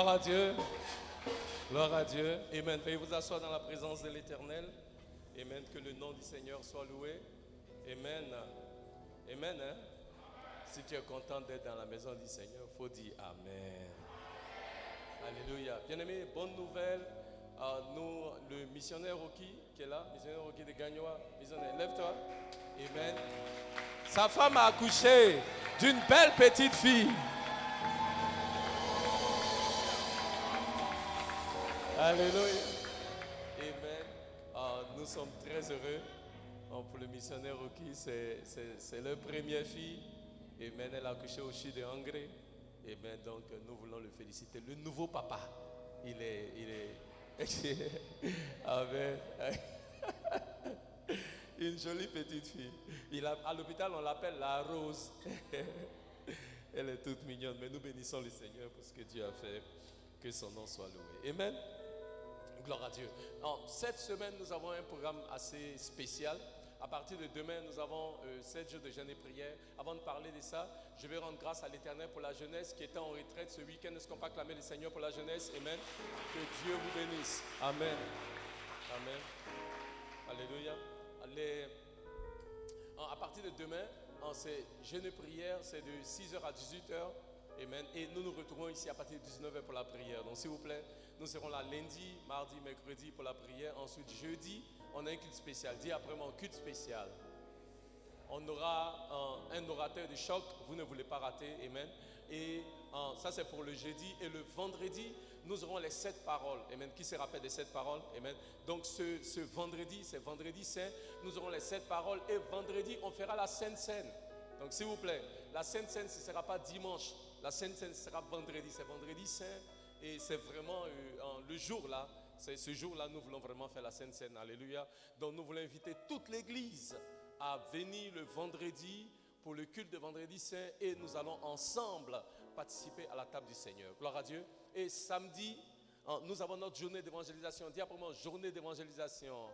Gloire à Dieu. Gloire à Dieu. Amen. Veuillez vous asseoir dans la présence de l'Éternel. Amen. Que le nom du Seigneur soit loué. Amen. Amen. Hein? Si tu es content d'être dans la maison du Seigneur, il faut dire Amen. Alléluia. Bien-aimés, bonne nouvelle. Nous, le missionnaire Rocky qui est là, missionnaire Rocky de Gagnoa, missionnaire, lève-toi. Amen. Sa femme a accouché d'une belle petite fille. Alléluia. Amen. Nous sommes très heureux pour le missionnaire Rocky. C'est leur première fille. Amen. Elle a accouché au CHU de Hongrie. Amen. Donc nous voulons le féliciter. Le nouveau papa. Il est. Amen. Une jolie petite fille. À l'hôpital, on l'appelle la Rose. Elle est toute mignonne. Mais nous bénissons le Seigneur pour ce que Dieu a fait. Que son nom soit loué. Amen. Gloire à Dieu. Cette semaine, nous avons un programme assez spécial. À partir de demain, nous avons 7 jours de jeûne et prière. Avant de parler de ça, je vais rendre grâce à l'Éternel pour la jeunesse qui était en retraite ce week-end. Est-ce qu'on peut acclamer le Seigneur pour la jeunesse? Amen. Que Dieu vous bénisse. Amen. Amen. Alléluia. À partir de demain, c'est jeûne et prière, c'est de 6h à 18h. Amen. Et nous nous retrouvons ici à partir de 19h pour la prière. Donc s'il vous plaît, nous serons là lundi, mardi, mercredi pour la prière. Ensuite, jeudi, on a un culte spécial. Dis après moi, un culte spécial. On aura un orateur de choc. Vous ne voulez pas rater. Amen. Et ça, c'est pour le jeudi. Et le vendredi, nous aurons les 7 paroles. Amen. Qui se rappelle des 7 paroles? Amen. Donc ce vendredi, c'est vendredi saint. Nous aurons les 7 paroles. Et vendredi, on fera la Sainte Seine. Donc s'il vous plaît, la Sainte Seine, ce ne sera pas dimanche. La Sainte Seine sera vendredi. C'est vendredi saint. Et c'est vraiment le jour là. C'est ce jour-là, nous voulons vraiment faire la Sainte Seine. Alléluia. Donc nous voulons inviter toute l'église à venir le vendredi pour le culte de vendredi saint. Et nous allons ensemble participer à la table du Seigneur. Gloire à Dieu. Et samedi, nous avons notre journée d'évangélisation. Dis après moi, journée d'évangélisation.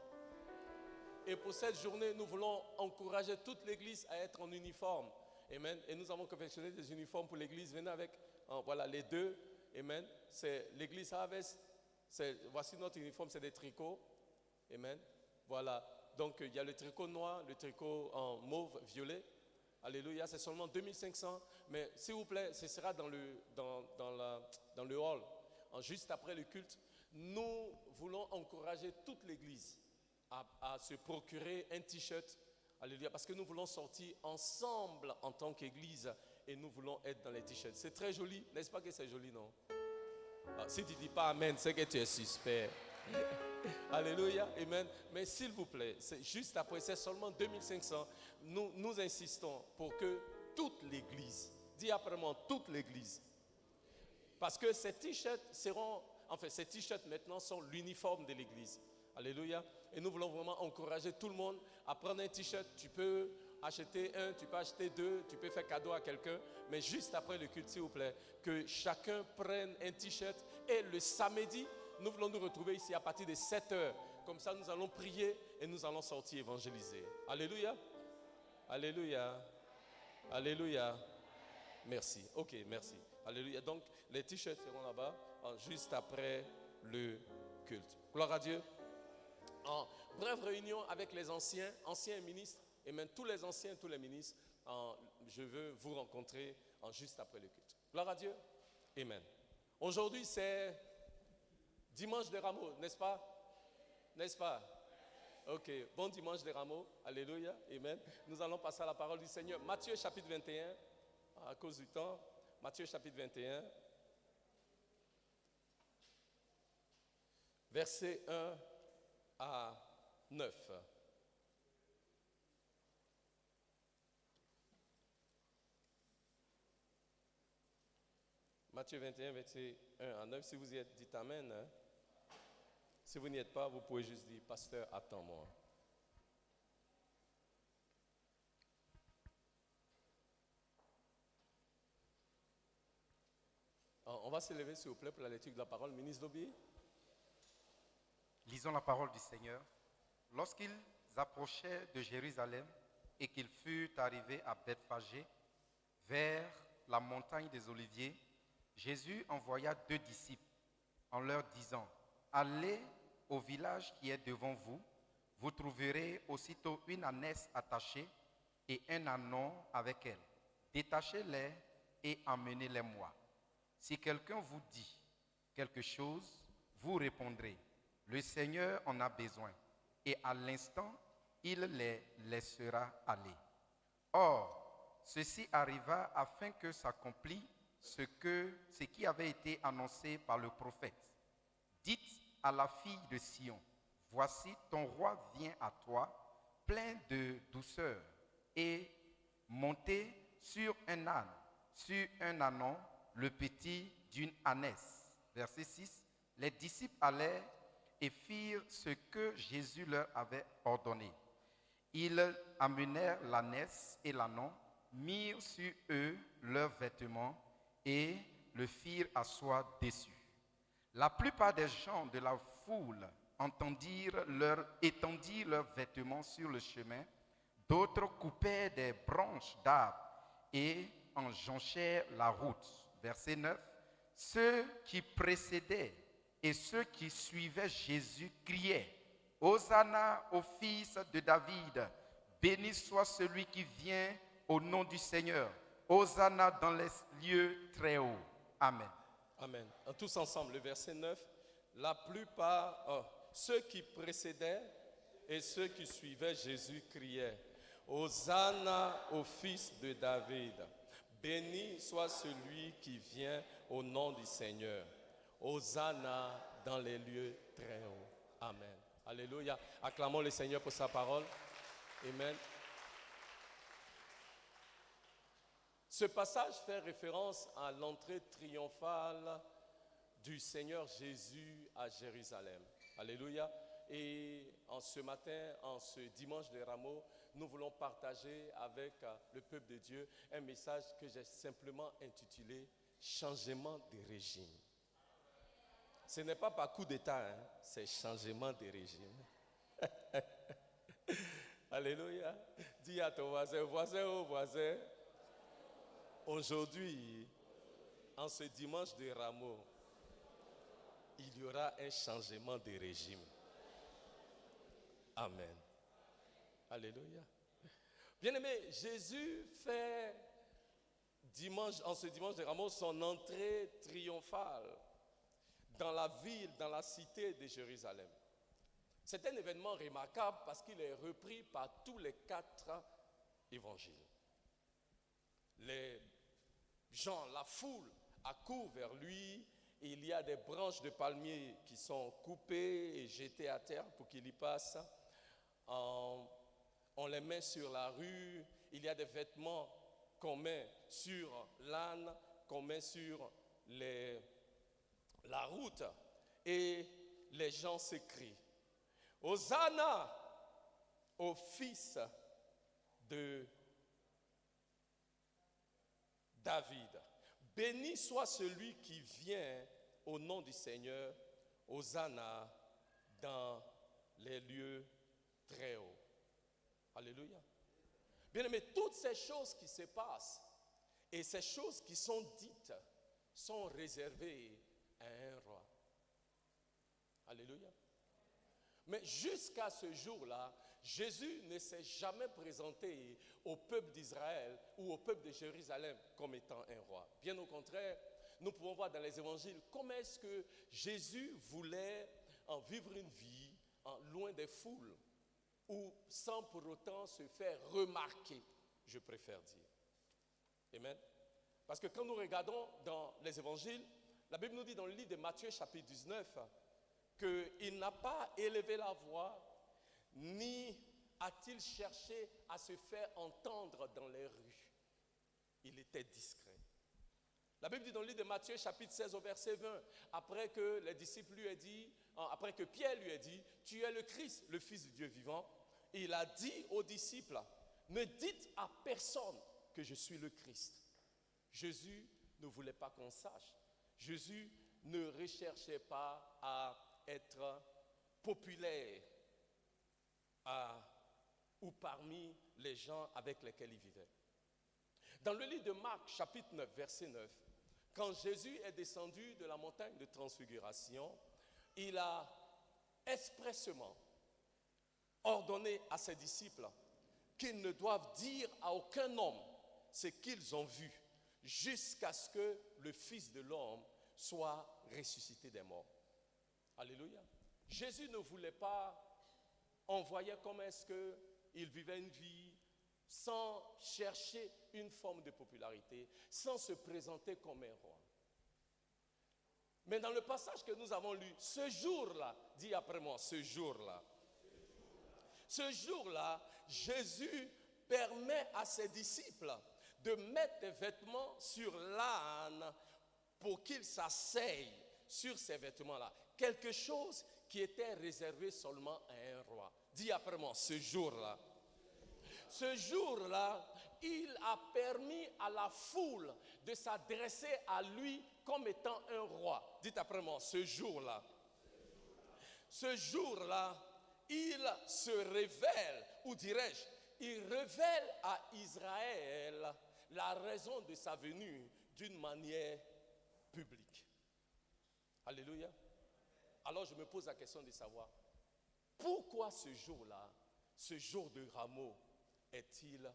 Et pour cette journée, nous voulons encourager toute l'église à être en uniforme. Amen. Et nous avons confectionné des uniformes pour l'église. Venez avec, voilà, les deux. Amen. C'est l'église Harvest. Voici notre uniforme, c'est des tricots. Amen. Voilà. Donc, il y a le tricot noir, le tricot en mauve, violet. Alléluia. C'est seulement 2500. Mais s'il vous plaît, ce sera dans le hall. Juste après le culte. Nous voulons encourager toute l'église à se procurer un t-shirt. Alléluia. Parce que nous voulons sortir ensemble en tant qu'église. Et nous voulons être dans les t-shirts. C'est très joli. N'est-ce pas que c'est joli, non? Si tu ne dis pas Amen, c'est que tu es suspect. Alléluia, Amen. Mais s'il vous plaît, c'est juste après, c'est seulement 2500. Nous insistons pour que toute l'église, dis après moi, toute l'église. Parce que ces t-shirts ces t-shirts maintenant sont l'uniforme de l'église. Alléluia. Et nous voulons vraiment encourager tout le monde à prendre un t-shirt. Tu peux acheter un, tu peux acheter deux, tu peux faire cadeau à quelqu'un. Mais juste après le culte, s'il vous plaît, que chacun prenne un t-shirt. Et le samedi, nous voulons nous retrouver ici à partir de 7h. Comme ça, nous allons prier et nous allons sortir évangéliser. Alléluia. Alléluia. Alléluia. Merci. Ok, merci. Alléluia. Donc, les t-shirts seront là-bas, juste après le culte. Gloire à Dieu. En brève réunion avec les anciens ministres, et même tous les anciens, tous les ministres, je veux vous rencontrer juste après le culte. Gloire à Dieu. Amen. Aujourd'hui, c'est dimanche des rameaux, n'est-ce pas? N'est-ce pas? Ok, bon dimanche des rameaux. Alléluia. Amen. Nous allons passer à la parole du Seigneur. Matthieu chapitre 21, à cause du temps. Matthieu chapitre 21, verset 1 à 9. Matthieu 21, verset 1 à 9. Si vous y êtes, dites Amen. Hein? Si vous n'y êtes pas, vous pouvez juste dire, Pasteur, attends-moi. On va se lever, s'il vous plaît, pour la lecture de la parole. Ministre Dobi. Lisons la parole du Seigneur. Lorsqu'ils approchaient de Jérusalem et qu'ils furent arrivés à Bethphagée, vers la montagne des Oliviers, Jésus envoya 2 disciples en leur disant, « Allez au village qui est devant vous, vous trouverez aussitôt une ânesse attachée et un ânon avec elle. Détachez-les et emmenez-les-moi. Si quelqu'un vous dit quelque chose, vous répondrez, « Le Seigneur en a besoin. » Et à l'instant, il les laissera aller. Or, ceci arriva afin que s'accomplisse ce qui avait été annoncé par le prophète. Dites à la fille de Sion, voici ton roi vient à toi, plein de douceur, et monté sur un âne, sur un ânon, le petit d'une ânesse. Verset 6, les disciples allèrent et firent ce que Jésus leur avait ordonné. Ils amenèrent l'ânesse et l'ânon, mirent sur eux leurs vêtements et le firent asseoir dessus. La plupart des gens de la foule étendirent leurs vêtements sur le chemin, d'autres coupaient des branches d'arbres et en jonchèrent la route. Verset 9, ceux qui précédaient et ceux qui suivaient Jésus criaient, « Hosanna au fils de David, béni soit celui qui vient au nom du Seigneur, Hosanna dans les lieux très hauts. » Amen. Amen. Tous ensemble, le verset 9. La plupart, ceux qui précédaient et ceux qui suivaient Jésus criaient, « Hosanna au fils de David, béni soit celui qui vient au nom du Seigneur. Hosanna dans les lieux très hauts. » Amen. Alléluia. Acclamons le Seigneur pour sa parole. Amen. Ce passage fait référence à l'entrée triomphale du Seigneur Jésus à Jérusalem. Alléluia. Et en ce matin, en ce dimanche de Rameaux, nous voulons partager avec le peuple de Dieu un message que j'ai simplement intitulé « Changement de régime ». Ce n'est pas par coup d'état, c'est changement de régime. Alléluia. Dis à ton voisin, voisin au voisin, aujourd'hui, en ce dimanche de Rameaux, il y aura un changement de régime. Amen. Alléluia. Bien-aimé, Jésus fait en ce dimanche de Rameaux son entrée triomphale dans la ville, dans la cité de Jérusalem. C'est un événement remarquable parce qu'il est repris par tous les 4 évangiles. Les gens, la foule accourt vers lui. Il y a des branches de palmier qui sont coupées et jetées à terre pour qu'il y passe. On les met sur la rue. Il y a des vêtements qu'on met sur l'âne, qu'on met sur la route. Et les gens s'écrient, « Hosanna au fils de David. Béni soit celui qui vient au nom du Seigneur. Hosanna dans les lieux très hauts. » Alléluia. Bien-aimé, toutes ces choses qui se passent et ces choses qui sont dites sont réservées à un roi. Alléluia. Mais jusqu'à ce jour-là, Jésus ne s'est jamais présenté au peuple d'Israël ou au peuple de Jérusalem comme étant un roi. Bien au contraire, nous pouvons voir dans les évangiles comment est-ce que Jésus voulait vivre une vie loin des foules ou sans pour autant se faire remarquer, je préfère dire. Amen. Parce que quand nous regardons dans les évangiles, la Bible nous dit dans le livre de Matthieu chapitre 19 qu'il n'a pas élevé la voix, ni a-t-il cherché à se faire entendre dans les rues. Il était discret. La Bible dit dans le livre de Matthieu chapitre 16 au verset 20, après que les disciples lui aient dit, après que Pierre lui ait dit, « Tu es le Christ, le Fils du Dieu vivant », il a dit aux disciples, « Ne dites à personne que je suis le Christ. » Jésus ne voulait pas qu'on sache. Jésus ne recherchait pas à être populaire ou parmi les gens avec lesquels il vivait. Dans le livre de Marc, chapitre 9, verset 9, Quand Jésus est descendu de la montagne de transfiguration, il a expressément ordonné à ses disciples qu'ils ne doivent dire à aucun homme ce qu'ils ont vu jusqu'à ce que le Fils de l'homme soit ressuscité des morts. Alléluia. Jésus ne voulait pas envoyer comment est-ce qu'il vivait une vie sans chercher une forme de popularité, sans se présenter comme un roi. Mais dans le passage que nous avons lu, ce jour-là, dis après moi, ce jour-là, Jésus permet à ses disciples de mettre des vêtements sur l'âne pour qu'il s'asseye sur ces vêtements-là. Quelque chose qui était réservé seulement à un roi. Dis après moi, ce jour-là. Ce jour-là, il a permis à la foule de s'adresser à lui comme étant un roi. Dites après moi, ce jour-là. Ce jour-là, il se révèle, ou dirais-je, il révèle à Israël la raison de sa venue d'une manière publique. Alléluia. Alors je me pose la question de savoir, pourquoi ce jour-là, ce jour de Rameaux, est-il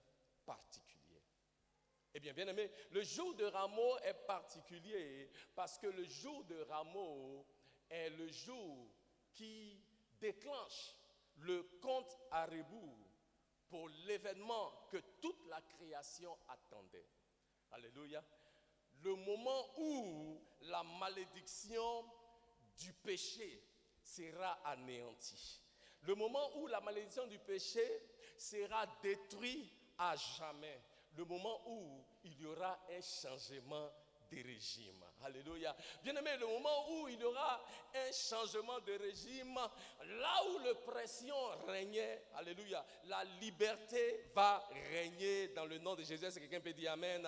particulier? Eh bien, bien-aimés, le jour de Rameaux est particulier parce que le jour de Rameaux est le jour qui déclenche le compte à rebours pour l'événement que toute la création attendait. Alléluia. Le moment où la malédiction du péché sera anéantie. Le moment où la malédiction du péché sera détruite à jamais. Le moment où il y aura un changement de régime. Alléluia. Bien-aimé, le moment où il y aura un changement de régime, là où l'oppression régnait, alléluia, la liberté va régner dans le nom de Jésus. Est-ce que quelqu'un peut dire amen?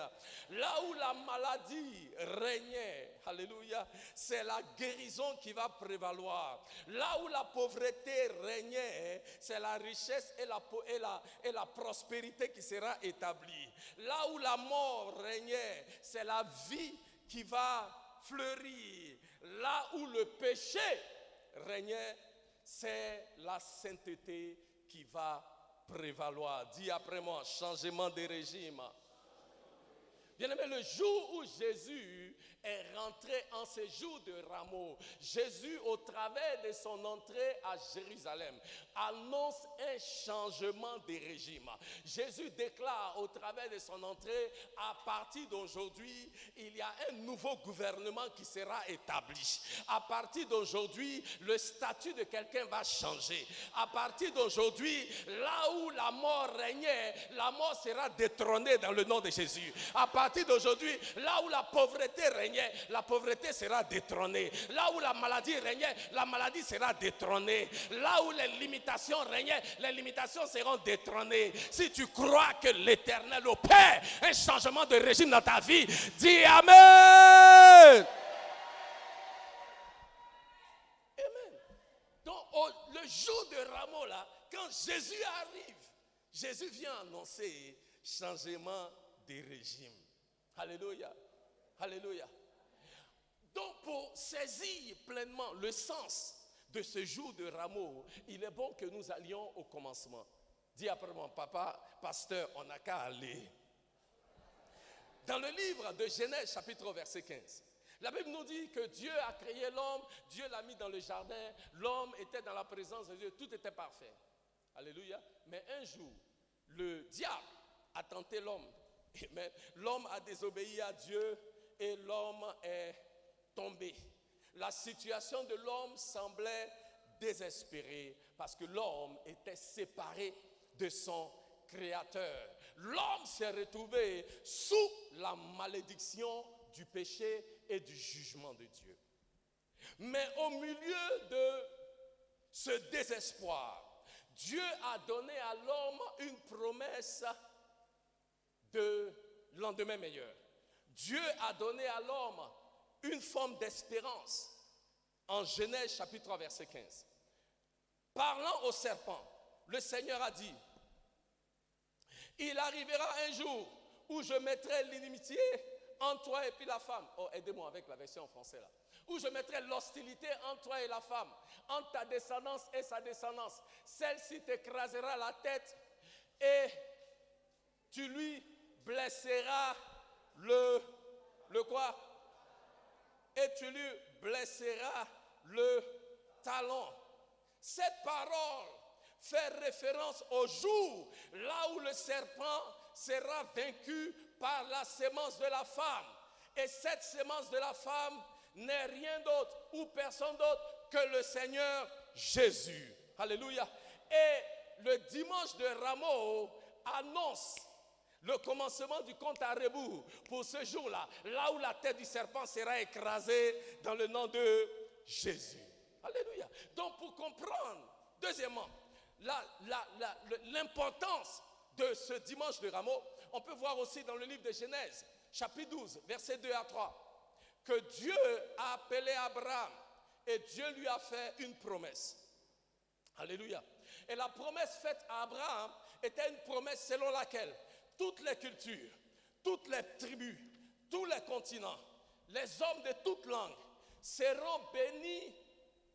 Là où la maladie régnait, alléluia, c'est la guérison qui va prévaloir. Là où la pauvreté régnait, c'est la richesse et la prospérité qui sera établie. Là où la mort régnait, c'est la vie qui va fleurir. Là où le péché régnait, c'est la sainteté qui va prévaloir. Dis après moi, changement de régime. Bien-aimé, le jour où Jésus est rentré en ce jour de Rameaux, Jésus, au travers de son entrée à Jérusalem, annonce un changement de régime. Jésus déclare au travers de son entrée, à partir d'aujourd'hui, il y a un nouveau gouvernement qui sera établi. À partir d'aujourd'hui, le statut de quelqu'un va changer. À partir d'aujourd'hui, là où la mort régnait, la mort sera détrônée dans le nom de Jésus. À partir d'aujourd'hui, là où la pauvreté régnait, la pauvreté sera détrônée. Là où la maladie régnait, la maladie sera détrônée. Là où les limitations régnaient, les limitations seront détrônées. Si tu crois que l'Éternel opère un changement de régime dans ta vie, dis Amen. Amen. Donc, le jour de Rameaux, là, quand Jésus arrive, Jésus vient annoncer changement de régime. Alléluia. Alléluia. Donc, pour saisir pleinement le sens de ce jour de Rameaux, il est bon que nous allions au commencement. Dis après moi, papa, pasteur, on n'a qu'à aller. Dans le livre de Genèse, chapitre verset 15, la Bible nous dit que Dieu a créé l'homme, Dieu l'a mis dans le jardin, l'homme était dans la présence de Dieu, tout était parfait. Alléluia. Mais un jour, le diable a tenté l'homme. Amen. L'homme a désobéi à Dieu et l'homme est tombé. La situation de l'homme semblait désespérée parce que l'homme était séparé de son Créateur. L'homme s'est retrouvé sous la malédiction du péché et du jugement de Dieu. Mais au milieu de ce désespoir, Dieu a donné à l'homme une promesse de lendemain meilleur. Dieu a donné à l'homme une forme d'espérance en Genèse chapitre 3 verset 15. Parlant au serpent, le Seigneur a dit: il arrivera un jour où je mettrai l'inimitié entre toi et puis la femme. Oh, aidez-moi avec la version en français là. Où je mettrai l'hostilité entre toi et la femme, entre ta descendance et sa descendance. Celle-ci t'écrasera la tête et tu lui blesseras le quoi? Et tu lui blesseras le talon. Cette parole fait référence au jour là où le serpent sera vaincu par la sémence de la femme. Et cette sémence de la femme n'est rien d'autre ou personne d'autre que le Seigneur Jésus. Alléluia. Et le dimanche de Rameau annonce le commencement du compte à rebours pour ce jour-là, là où la tête du serpent sera écrasée dans le nom de Jésus. Alléluia. Donc pour comprendre, deuxièmement, l'importance de ce dimanche de Rameau, on peut voir aussi dans le livre de Genèse, chapitre 12, versets 2 à 3, que Dieu a appelé Abraham et Dieu lui a fait une promesse. Alléluia. Et la promesse faite à Abraham était une promesse selon laquelle toutes les cultures, toutes les tribus, tous les continents, les hommes de toutes langues seront bénis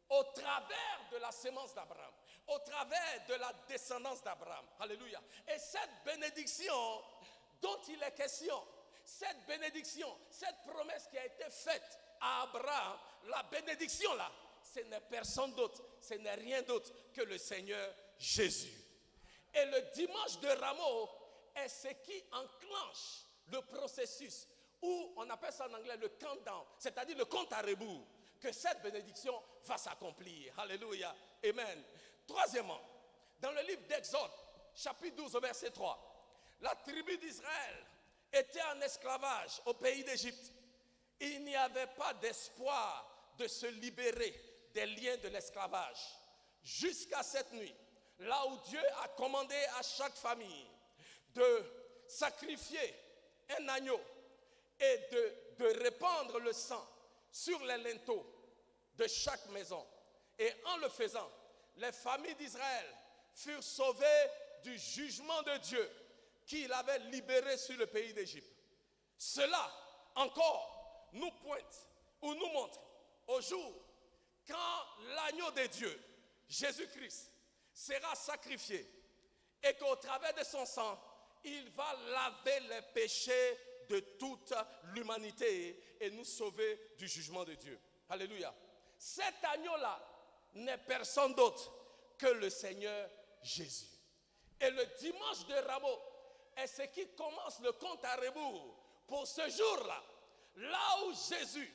au travers de la sémence d'Abraham, au travers de la descendance d'Abraham. Alléluia. Et cette bénédiction dont il est question, cette bénédiction, cette promesse qui a été faite à Abraham, la bénédiction là, ce n'est personne d'autre, ce n'est rien d'autre que le Seigneur Jésus. Et le dimanche de Rameau est ce qui enclenche le processus, ou on appelle ça en anglais le countdown, c'est-à-dire le compte à rebours, que cette bénédiction va s'accomplir. Alléluia. Amen. Troisièmement, dans le livre d'Exode, chapitre 12, verset 3, la tribu d'Israël était en esclavage au pays d'Égypte. Il n'y avait pas d'espoir de se libérer des liens de l'esclavage. Jusqu'à cette nuit, là où Dieu a commandé à chaque famille de sacrifier un agneau et de répandre le sang sur les linteaux de chaque maison. Et en le faisant, les familles d'Israël furent sauvées du jugement de Dieu qu'il avait libéré sur le pays d'Égypte. Cela encore nous pointe ou nous montre au jour quand l'agneau de Dieu, Jésus-Christ, sera sacrifié et qu'au travers de son sang, il va laver les péchés de toute l'humanité et nous sauver du jugement de Dieu. Alléluia. Cet agneau-là n'est personne d'autre que le Seigneur Jésus. Et le dimanche de Rameau est ce qui commence le compte à rebours pour ce jour-là, là où Jésus,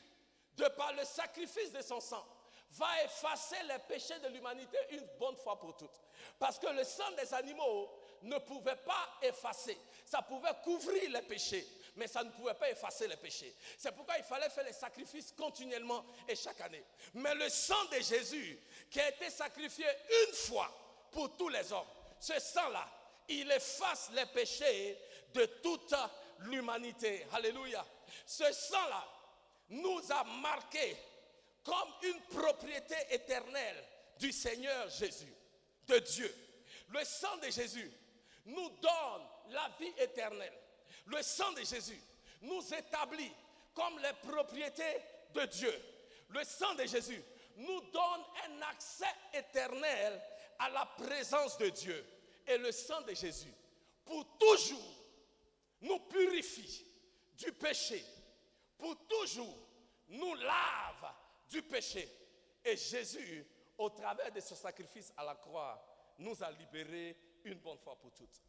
de par le sacrifice de son sang, va effacer les péchés de l'humanité une bonne fois pour toutes. Parce que le sang des animaux ne pouvait pas effacer. Ça pouvait couvrir les péchés, mais ça ne pouvait pas effacer les péchés. C'est pourquoi il fallait faire les sacrifices continuellement et chaque année. Mais le sang de Jésus, qui a été sacrifié une fois pour tous les hommes, ce sang-là, il efface les péchés de toute l'humanité. Alléluia. Ce sang-là nous a marqués comme une propriété éternelle du Seigneur Jésus, de Dieu. Le sang de Jésus nous donne la vie éternelle. Le sang de Jésus nous établit comme les propriétés de Dieu. Le sang de Jésus nous donne un accès éternel à la présence de Dieu. Et le sang de Jésus, pour toujours, nous purifie du péché. Pour toujours, nous lave du péché. Et Jésus, au travers de ce sacrifice à la croix, nous a libérés une bonne fois pour toutes.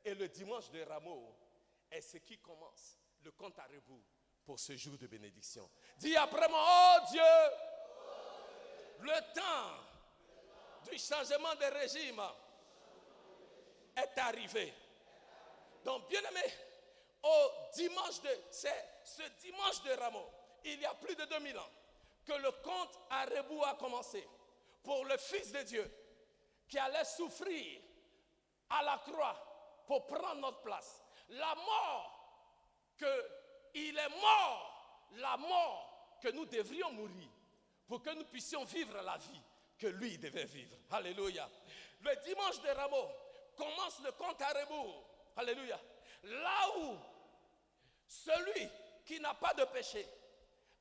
Et le dimanche de Rameau est ce qui commence le compte à rebours pour ce jour de bénédiction. Dis après moi, oh Dieu, le temps du changement de régime est arrivé. Donc, bien-aimé, ce dimanche de Rameau, il y a plus de 2000 ans, que le compte à rebours a commencé pour le Fils de Dieu qui allait souffrir à la croix pour prendre notre place. La mort il est mort, la mort que nous devrions mourir pour que nous puissions vivre la vie que lui devait vivre. Alléluia. Le dimanche de Rameau commence le compte à rebours. Alléluia. Là où celui qui qui n'a pas de péché,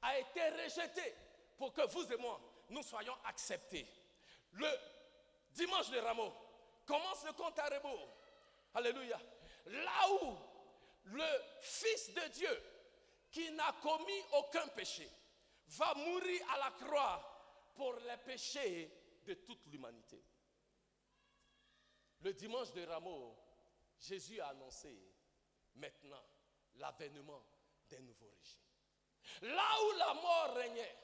a été rejeté pour que vous et moi, nous soyons acceptés. Le dimanche de Rameaux commence le compte à rebours. Alléluia. Là où le Fils de Dieu, qui n'a commis aucun péché, va mourir à la croix pour les péchés de toute l'humanité. Le dimanche de Rameaux, Jésus a annoncé maintenant l'avènement d'un nouveau régime. Là où la mort régnait,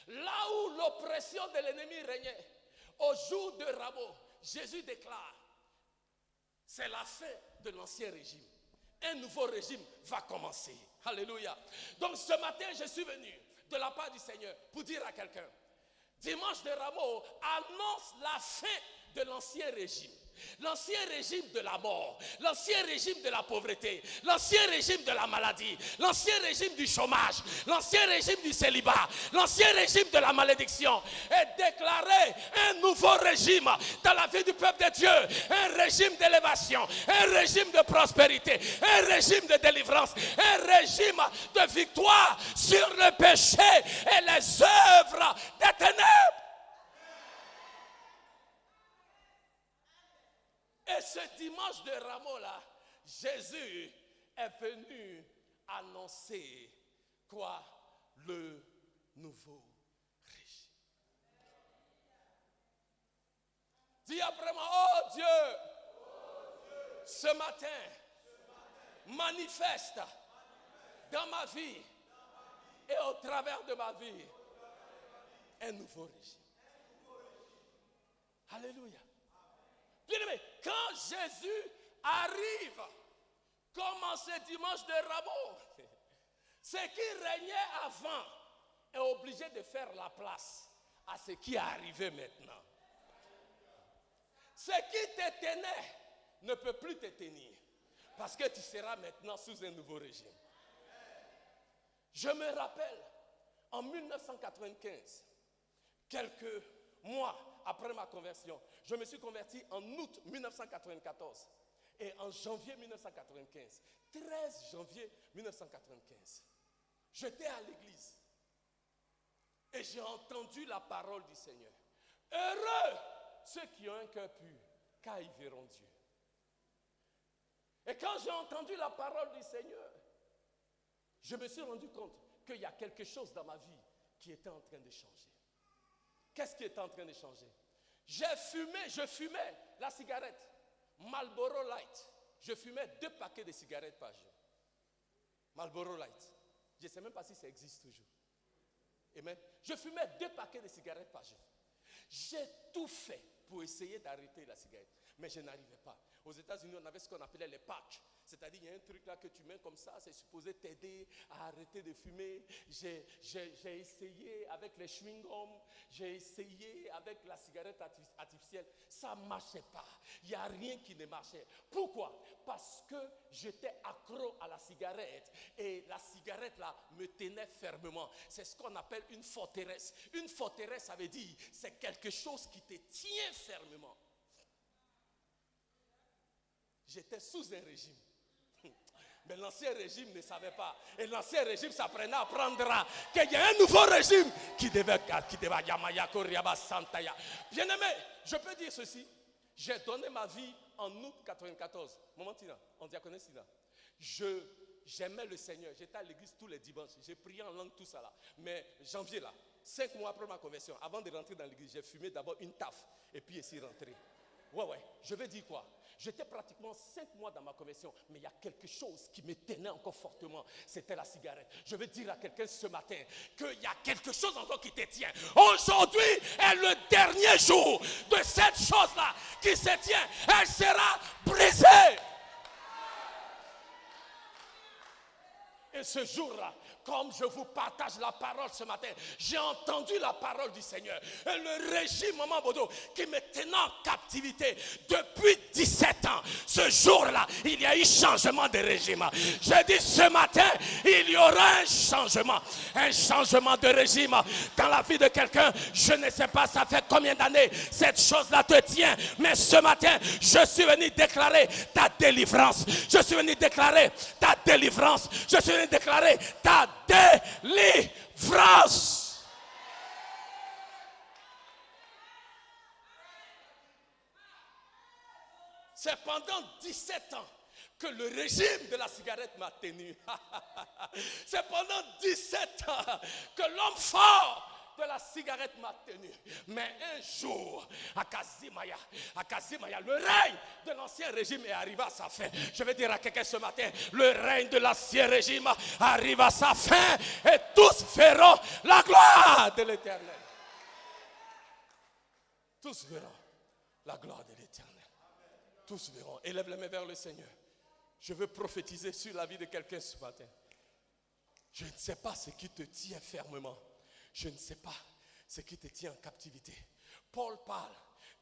là où l'oppression de l'ennemi régnait, au jour de Rameaux, Jésus déclare, c'est la fin de l'ancien régime. Un nouveau régime va commencer. Alléluia. Donc ce matin, je suis venu de la part du Seigneur pour dire à quelqu'un, dimanche de Rameaux annonce la fin de l'ancien régime. L'ancien régime de la mort, l'ancien régime de la pauvreté, l'ancien régime de la maladie, l'ancien régime du chômage, l'ancien régime du célibat, l'ancien régime de la malédiction est déclaré un nouveau régime dans la vie du peuple de Dieu, un régime d'élévation, un régime de prospérité, un régime de délivrance, un régime de victoire sur le péché et les œuvres des ténèbres. Et ce dimanche de Rameaux là, Jésus est venu annoncer quoi? Le nouveau régime. Dis après moi, oh Dieu, ce matin, manifeste dans ma vie et au travers de ma vie un nouveau régime. Alléluia. Bien-aimé, quand Jésus arrive, comme en ce dimanche de Rameaux, ce qui régnait avant est obligé de faire la place à ce qui est arrivé maintenant. Ce qui te tenait ne peut plus te tenir, parce que tu seras maintenant sous un nouveau régime. Je me rappelle, en 1995, quelques mois après ma conversion, je me suis converti en août 1994 et en janvier 1995, 13 janvier 1995, j'étais à l'église et j'ai entendu la parole du Seigneur. Heureux ceux qui ont un cœur pur, car ils verront Dieu. Et quand j'ai entendu la parole du Seigneur, je me suis rendu compte qu'il y a quelque chose dans ma vie qui était en train de changer. Qu'est-ce qui était en train de changer? Je fumais la cigarette Marlboro Light. Je fumais 2 paquets de cigarettes par jour. Marlboro Light. Je ne sais même pas si ça existe toujours. Amen. Je fumais 2 paquets de cigarettes par jour. J'ai tout fait pour essayer d'arrêter la cigarette, mais je n'arrivais pas. Aux États-Unis, on avait ce qu'on appelait les patchs. C'est-à-dire, il y a un truc là que tu mets comme ça, c'est supposé t'aider à arrêter de fumer. J'ai essayé avec les chewing-gums, j'ai essayé avec la cigarette artificielle. Ça ne marchait pas. Il n'y a rien qui ne marchait. Pourquoi? Parce que j'étais accro à la cigarette et la cigarette là me tenait fermement. C'est ce qu'on appelle une forteresse. Une forteresse, ça veut dire c'est quelque chose qui te tient fermement. J'étais sous un régime. Mais l'ancien régime ne savait pas. Et l'ancien régime s'apprenait à apprendre qu'il y a un nouveau régime qui devait Bien-aimé, je peux dire ceci. J'ai donné ma vie en août 94. Maman Tina, en diaconé Tina. J'aimais le Seigneur. J'étais à l'église tous les dimanches. J'ai prié en langue, tout ça là. Mais janvier là, 5 mois après ma conversion, avant de rentrer dans l'église, j'ai fumé d'abord une taf. Et puis ici rentré. Ouais. Je veux dire quoi? J'étais pratiquement 5 mois dans ma conversion, mais il y a quelque chose qui me tenait encore fortement, c'était la cigarette. Je veux dire à quelqu'un ce matin qu'il y a quelque chose encore qui te tient. Aujourd'hui est le dernier jour de cette chose-là qui se tient. Elle sera brisée. Et ce jour-là, comme je vous partage la parole ce matin, j'ai entendu la parole du Seigneur. Et le régime, Maman Bodo, qui me tenait en captivité depuis 17 ans, ce jour-là, il y a eu changement de régime. Je dis ce matin, il y aura un changement de régime dans la vie de quelqu'un. Je ne sais pas, ça fait combien d'années cette chose-là te tient, mais ce matin, je suis venu déclarer ta délivrance. Je suis venu déclarer ta délivrance. Je suis venu viens de déclarer ta délivrance. C'est pendant 17 ans que le régime de la cigarette m'a tenu. C'est pendant 17 ans que l'homme fort de la cigarette m'a tenu. Mais un jour, à Kazimaya, le règne de l'ancien régime est arrivé à sa fin. Je vais dire à quelqu'un ce matin, le règne de l'ancien régime arrive à sa fin et tous verront la gloire de l'Éternel. Tous verront la gloire de l'Éternel. Tous verront. Élève les mains vers le Seigneur. Je veux prophétiser sur la vie de quelqu'un ce matin. Je ne sais pas ce qui te tient fermement. Je ne sais pas ce qui te tient en captivité. Paul parle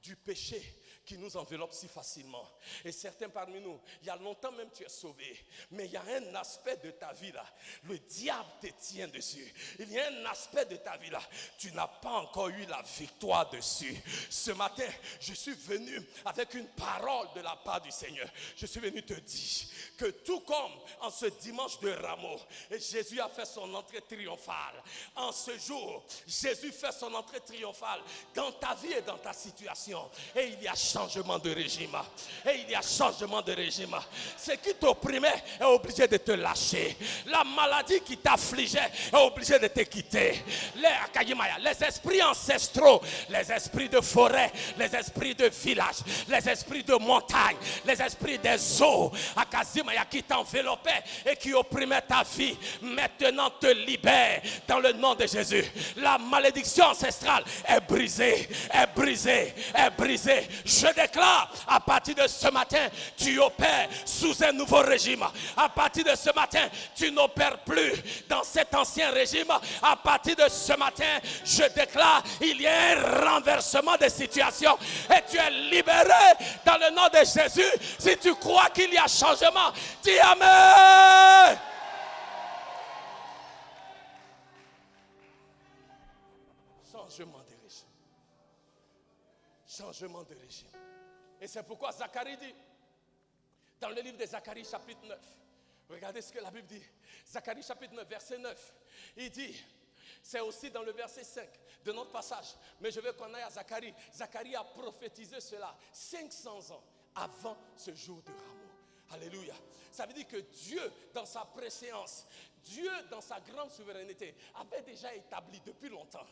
du péché qui nous enveloppe si facilement. Et certains parmi nous, il y a longtemps même tu es sauvé, mais il y a un aspect de ta vie là, le diable te tient dessus. Il y a un aspect de ta vie là, tu n'as pas encore eu la victoire dessus. Ce matin, je suis venu avec une parole de la part du Seigneur. Je suis venu te dire que tout comme en ce dimanche de Rameau, Jésus a fait son entrée triomphale. En ce jour, Jésus fait son entrée triomphale dans ta vie et dans ta situation. Et il y a changement de régime. Et il y a changement de régime. Ce qui t'opprimait est obligé de te lâcher. La maladie qui t'affligeait est obligée de te quitter. Les esprits ancestraux, les esprits de forêt, les esprits de village, les esprits de montagne, les esprits des eaux, Akazimaya, qui t'enveloppaient et qui opprimaient ta vie, maintenant te libèrent dans le nom de Jésus. La malédiction ancestrale est brisée, est brisée, est brisée. Je déclare, à partir de ce matin, tu opères sous un nouveau régime. À partir de ce matin, tu n'opères plus dans cet ancien régime. À partir de ce matin, je déclare, il y a un renversement de situation et tu es libéré dans le nom de Jésus. Si tu crois qu'il y a changement, dis Amen. Changement de régime. Changement de régime. Et c'est pourquoi Zacharie dit, dans le livre de Zacharie chapitre 9, regardez ce que la Bible dit. Zacharie chapitre 9, verset 9. Il dit, c'est aussi dans le verset 5 de notre passage, mais je veux qu'on aille à Zacharie. Zacharie a prophétisé cela 500 ans avant ce jour de Rameau. Alléluia. Ça veut dire que Dieu, dans sa préséance, Dieu, dans sa grande souveraineté, avait déjà établi depuis longtemps,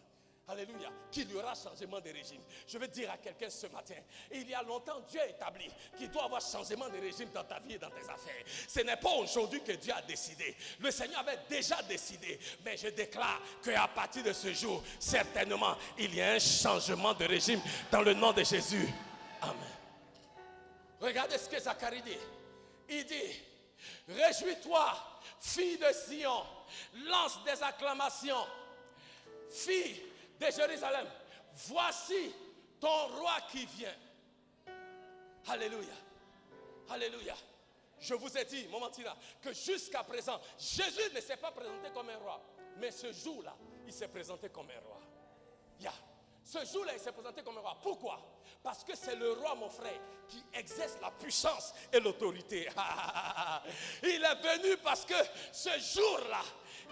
alléluia, qu'il y aura changement de régime. Je veux dire à quelqu'un ce matin, il y a longtemps Dieu a établi qu'il doit y avoir changement de régime dans ta vie et dans tes affaires. Ce n'est pas aujourd'hui que Dieu a décidé. Le Seigneur avait déjà décidé. Mais je déclare qu'à partir de ce jour, certainement, il y a un changement de régime dans le nom de Jésus. Amen. Regardez ce que Zacharie dit. Il dit, réjouis-toi, fille de Sion, lance des acclamations, fille de Jérusalem, voici ton roi qui vient. Alléluia. Alléluia. Je vous ai dit, Momentina, que jusqu'à présent, Jésus ne s'est pas présenté comme un roi. Mais ce jour-là, il s'est présenté comme un roi. Ce jour-là, il s'est présenté comme un roi. Pourquoi? Parce que c'est le roi, mon frère, qui exerce la puissance et l'autorité. Il est venu parce que ce jour-là,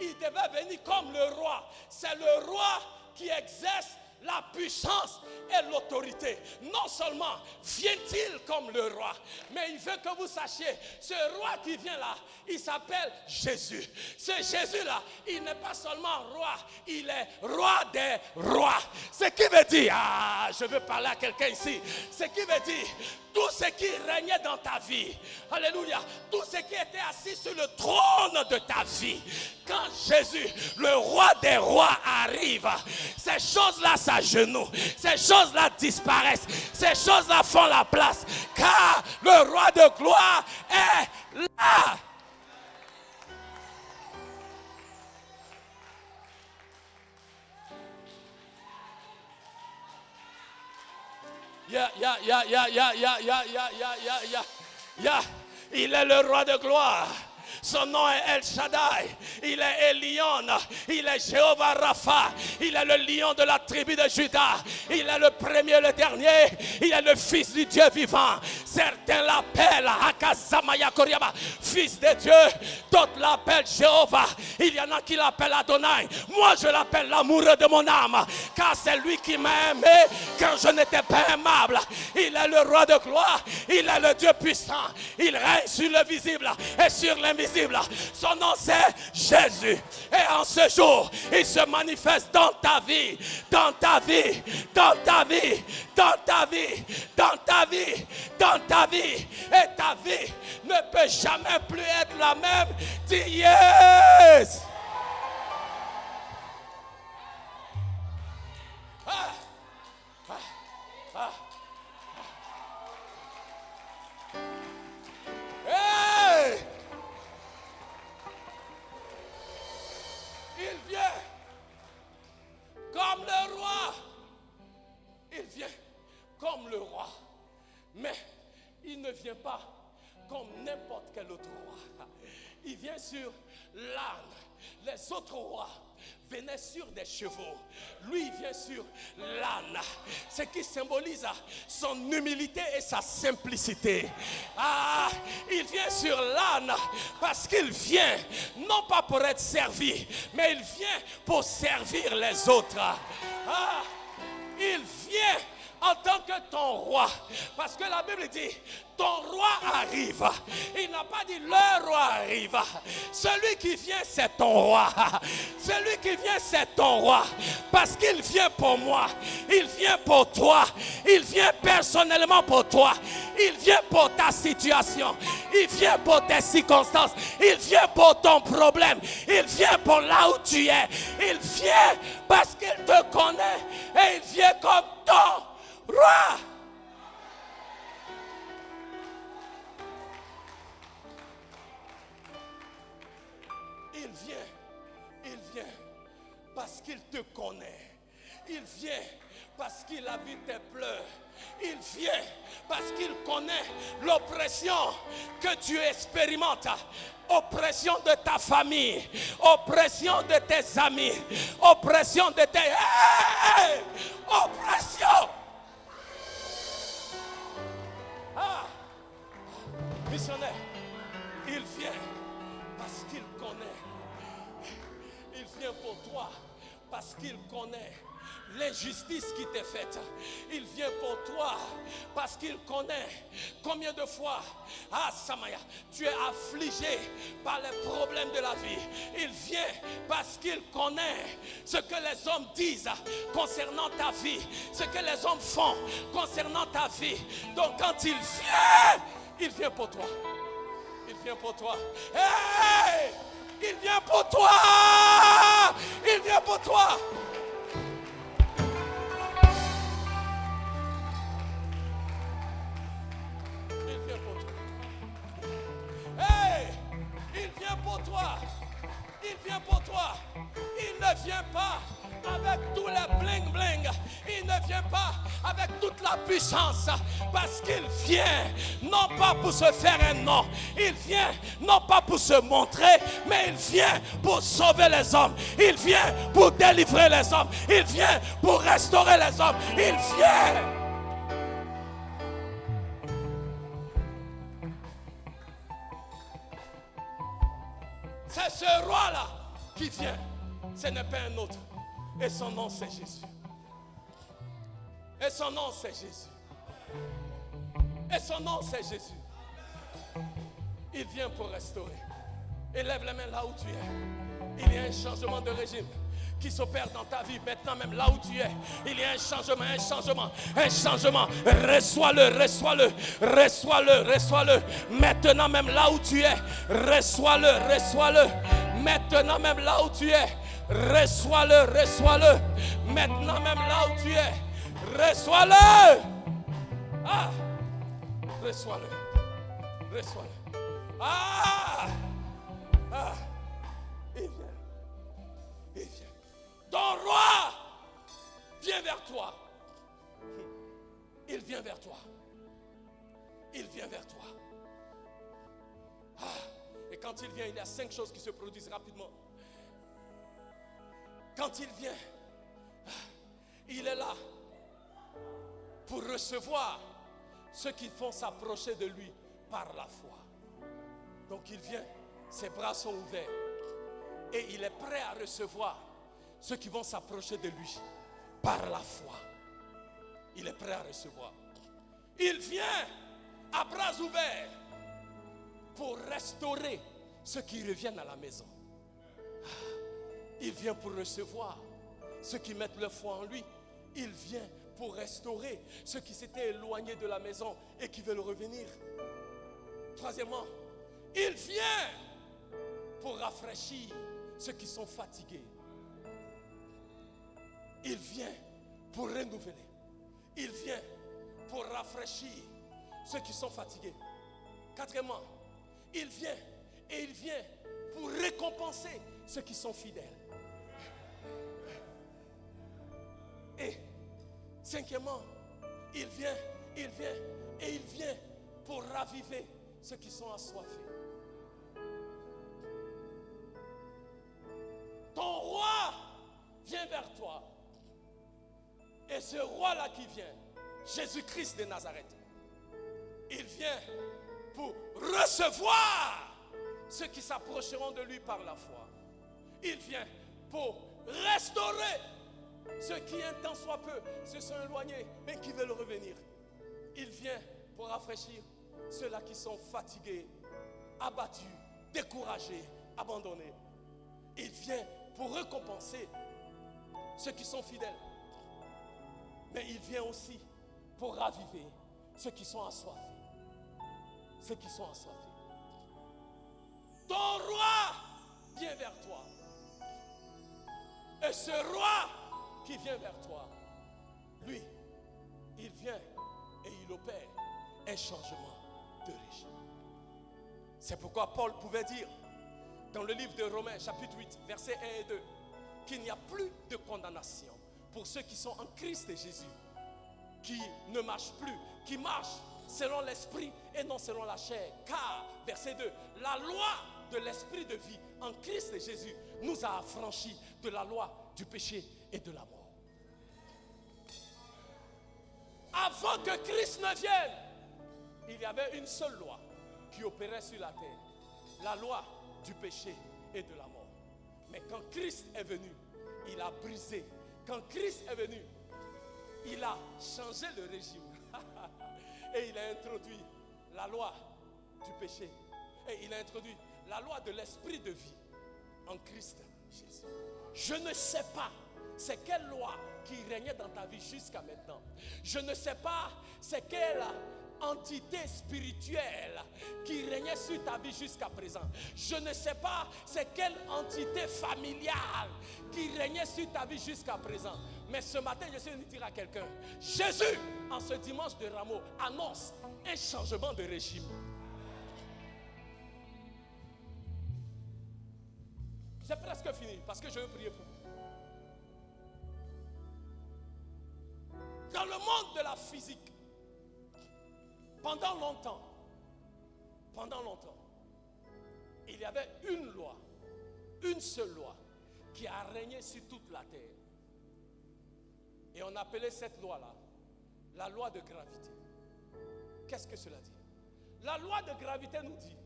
il devait venir comme le roi. C'est le roi qui exerce la puissance et l'autorité. Non seulement vient-il comme le roi, mais il veut que vous sachiez, ce roi qui vient là, il s'appelle Jésus. Ce Jésus-là, il n'est pas seulement roi, il est roi des rois. Ce qui veut dire, je veux parler à quelqu'un ici, ce qui veut dire, tout ce qui régnait dans ta vie, alléluia, tout ce qui était assis sur le trône de ta vie, quand Jésus, le roi des rois, arrive, ces choses-là s'agenouillent, ces choses-là disparaissent, ces choses-là font la place, car le roi de gloire est là. Il est le roi de gloire. Son nom est El Shaddai. Il est Elion. Il est Jéhovah Rapha. Il est le lion de la tribu de Juda. Il est le premier et le dernier. Il est le fils du Dieu vivant. Certains l'appellent Akazamaya Koriaba, fils de Dieu. D'autres l'appellent Jéhovah. Il y en a qui l'appellent Adonai. Moi je l'appelle l'amoureux de mon âme, car c'est lui qui m'a aimé quand je n'étais pas aimable. Il est le roi de gloire. Il est le Dieu puissant. Il règne sur le visible et sur l'invisible. Son nom c'est Jésus. Et en ce jour, il se manifeste dans ta vie, dans ta vie, dans ta vie, dans ta vie, dans ta vie, dans ta vie. Et ta vie ne peut jamais plus être la même. Dis yes. Hey! Il vient comme le roi. Il vient comme le roi. Mais il ne vient pas comme n'importe quel autre roi. Il vient sur l'âne. Les autres rois venaient sur des chevaux. Lui, il vient sur l'âne. Ce qui symbolise son humilité et sa simplicité. Il vient sur l'âne parce qu'il vient non pas pour être servi, mais il vient pour servir les autres. Il vient en tant que ton roi. Parce que la Bible dit, ton roi arrive. Il n'a pas dit le roi arrive. Celui qui vient, c'est ton roi. Celui qui vient, c'est ton roi. Parce qu'il vient pour moi. Il vient pour toi. Il vient personnellement pour toi. Il vient pour ta situation. Il vient pour tes circonstances. Il vient pour ton problème. Il vient pour là où tu es. Il vient parce qu'il te connaît. Et il vient comme ton roi. Il vient parce qu'il te connaît. Il vient parce qu'il a vu tes pleurs. Il vient parce qu'il connaît l'oppression que tu expérimentes. Oppression de ta famille, oppression de tes amis, oppression de tes... Hey! Oppression! Missionnaire, il vient parce qu'il connaît. Il vient pour toi parce qu'il connaît l'injustice qui t'est faite. Il vient pour toi parce qu'il connaît combien de fois, Samaya, tu es affligé par les problèmes de la vie. Il vient parce qu'il connaît ce que les hommes disent concernant ta vie, ce que les hommes font concernant ta vie. Donc quand il vient pour toi. Il vient pour toi. Hey! Il vient pour toi. Il vient pour toi. Il vient pour toi. Hey! Il vient pour toi. Il vient pour toi. Il ne vient pas avec tous les bling bling. Il ne vient pas avec toute la puissance, parce qu'il vient non pas pour se faire un nom. Il vient non pas pour se montrer, mais il vient pour sauver les hommes. Il vient pour délivrer les hommes. Il vient pour restaurer les hommes. Il vient. C'est ce roi-là qui vient. Ce n'est pas un autre. Et son nom, c'est Jésus. Et son nom, c'est Jésus. Et son nom, c'est Jésus. Il vient pour restaurer. Élève les mains là où tu es. Il y a un changement de régime qui s'opère dans ta vie maintenant, même là où tu es. Il y a un changement, un changement, un changement. Reçois-le, reçois-le, reçois-le, reçois-le. Maintenant, même là où tu es, reçois-le, reçois-le. Maintenant, même là où tu es, reçois-le, reçois-le. Maintenant, même là où tu es, reçois-le. Reçois-le. Reçois-le. Il vient. Il vient. Ton roi vient vers toi. Il vient vers toi. Il vient vers toi. Et quand il vient, il y a 5 choses qui se produisent rapidement. Quand il vient, il est là pour recevoir ceux qui vont s'approcher de lui par la foi. Donc il vient, ses bras sont ouverts et il est prêt à recevoir ceux qui vont s'approcher de lui par la foi. Il est prêt à recevoir. Il vient à bras ouverts pour restaurer ceux qui reviennent à la maison. Il vient pour recevoir ceux qui mettent leur foi en lui. Il vient pour restaurer ceux qui s'étaient éloignés de la maison et qui veulent revenir. Troisièmement, il vient pour rafraîchir ceux qui sont fatigués. Il vient pour renouveler. Il vient pour rafraîchir ceux qui sont fatigués. Quatrièmement, il vient et il vient pour récompenser ceux qui sont fidèles. Et cinquièmement, il vient et il vient pour raviver ceux qui sont assoiffés. Ton roi vient vers toi. Et ce roi-là qui vient, Jésus-Christ de Nazareth, il vient pour recevoir ceux qui s'approcheront de lui par la foi. Il vient pour restaurer ceux qui, un temps soit peu, se sont éloignés, mais qui veulent revenir. Il vient pour rafraîchir ceux-là qui sont fatigués, abattus, découragés, abandonnés. Il vient pour récompenser ceux qui sont fidèles. Mais il vient aussi pour raviver ceux qui sont assoiffés. Ceux qui sont assoiffés. Ton roi vient vers toi. Et ce roi qui vient vers toi, lui, il vient et il opère un changement de régime. C'est pourquoi Paul pouvait dire dans le livre de Romains chapitre 8 versets 1 et 2 qu'il n'y a plus de condamnation pour ceux qui sont en Christ Jésus, qui ne marchent plus, qui marchent selon l'esprit et non selon la chair. Car, verset 2, la loi de l'esprit de vie en Christ Jésus nous a affranchis de la loi du péché et de la mort. Avant que Christ ne vienne, il y avait une seule loi qui opérait sur la terre, la loi du péché et de la mort. Mais quand Christ est venu, il a brisé. Quand Christ est venu, il a changé le régime et il a introduit la loi du péché et il a introduit la loi de l'esprit de vie en Christ Jésus. Je ne sais pas c'est quelle loi qui régnait dans ta vie jusqu'à maintenant. Je ne sais pas c'est quelle entité spirituelle qui régnait sur ta vie jusqu'à présent. Je ne sais pas c'est quelle entité familiale qui régnait sur ta vie jusqu'à présent. Mais ce matin, je suis venu dire à quelqu'un, Jésus, en ce dimanche de Rameau, annonce un changement de régime. J'ai presque fini parce que je veux prier pour vous. Dans le monde de la physique, pendant longtemps, il y avait une loi, une seule loi qui a régné sur toute la terre. Et on appelait cette loi-là la loi de gravité. Qu'est-ce que cela dit? La loi de gravité nous dit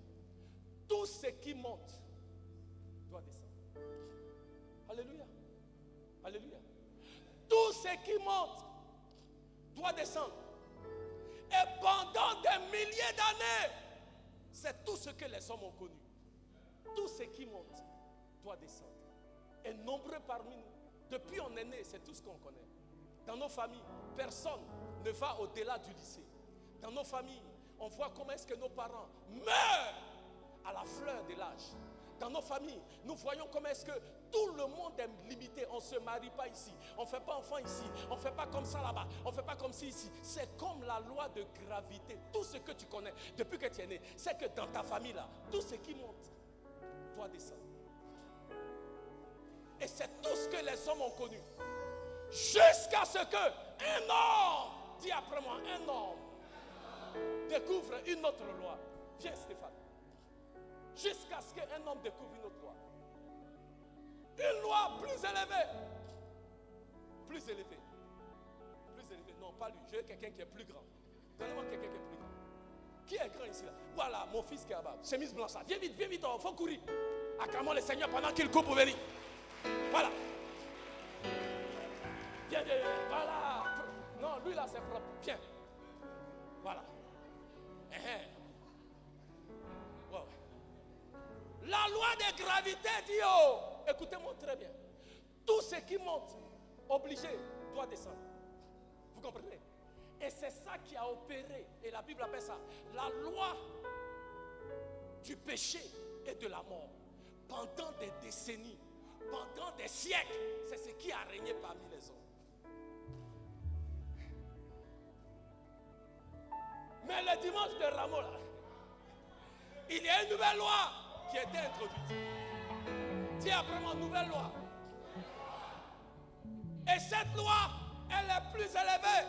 tout ce qui monte doit descendre. Alléluia. Alléluia. Tout ce qui monte doit descendre. Et pendant des milliers d'années, c'est tout ce que les hommes ont connu. Tout ce qui monte doit descendre. Et nombreux parmi nous, depuis on est né, c'est tout ce qu'on connaît. Dans nos familles, personne ne va au-delà du lycée. Dans nos familles, on voit comment est-ce que nos parents meurent à la fleur de l'âge. Dans nos familles, nous voyons comment est-ce que tout le monde est limité. On ne se marie pas ici. On ne fait pas enfant ici. On ne fait pas comme ça là-bas. On ne fait pas comme ci ici. C'est comme la loi de gravité. Tout ce que tu connais depuis que tu es né, c'est que dans ta famille là, tout ce qui monte doit descendre. Et c'est tout ce que les hommes ont connu. Jusqu'à ce que un homme, dis après moi, un homme découvre une autre loi. Viens Stéphane. Jusqu'à ce qu'un homme découvre une autre loi. Une loi plus élevée. Plus élevée. Plus élevée. Non, pas lui. Je veux quelqu'un qui est plus grand. Donnez-moi quelqu'un qui est plus grand. Qui est grand ici là? Voilà, mon fils qui est là-bas. Chemise blanche là. Viens vite, il faut courir. Acclamons le Seigneur pendant qu'il court pour venir. Voilà. Viens, voilà. Non, lui là c'est propre. Viens. Voilà. Wow. La loi de gravité dit, oh, écoutez-moi très bien. Tout ce qui monte, obligé, doit descendre. Vous comprenez? Et c'est ça qui a opéré, et la Bible appelle ça la loi du péché et de la mort. Pendant des décennies, pendant des siècles, c'est ce qui a régné parmi les hommes. Mais le dimanche de Rameau, là, il y a une nouvelle loi qui a été introduite. Dis après moi, nouvelle loi. Et cette loi, elle est plus élevée.